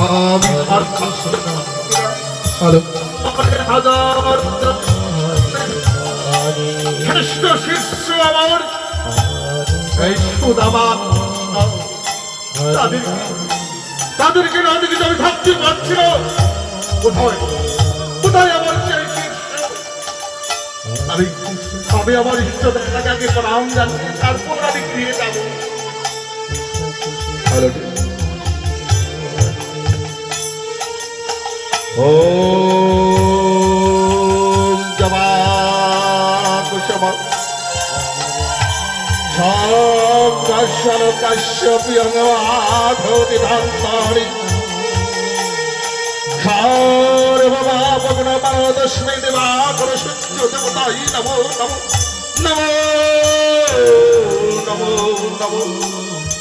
আমি হ্যালো হাজার খ্রিস্ট শিষ্য আমার এই সুদামা তাদেরকে না দেখে আমি থাকতে পারছি না। কোথায় কোথায় আমার সেই শিষ্য? আমি আমার ইষ্ট দেবতাকে আগে প্রণাম জানছি, তারপর আমি ফিরে যাব। হ্যালো ও জবা কুসুমা দর্শন কাশ্যপিয়ংধৌতিধান্তরি সর্বভাবগ্ন পারদস্মে দেবাকর সূর্য দেবতাই নমো নমো নমো নমো নমো।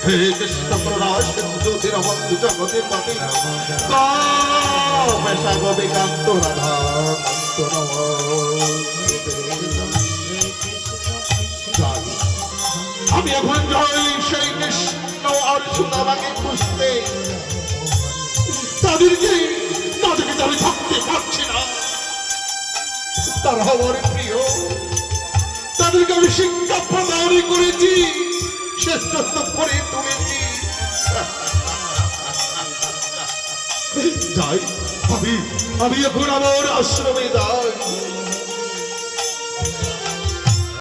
হে কৃষ্ণ করুণা সিন্ধু দীনবন্ধু জগতের পতি কামেশাগ বিকান্ত রাধাকান্ত নমো। আমি এখন যাই সেই কৃষ্ণ আর সুদামাকে খুঁজতে। তাদেরকে না দেখে আমি থাকতে পারছি না। তারা আমার প্রিয়, তাদেরকে আমি শিক্ষা প্রদান করেছি, শ্রেষ্ঠত্ব করে তুলেছি। যাই আমি এখন আমার আশ্রমে যাই।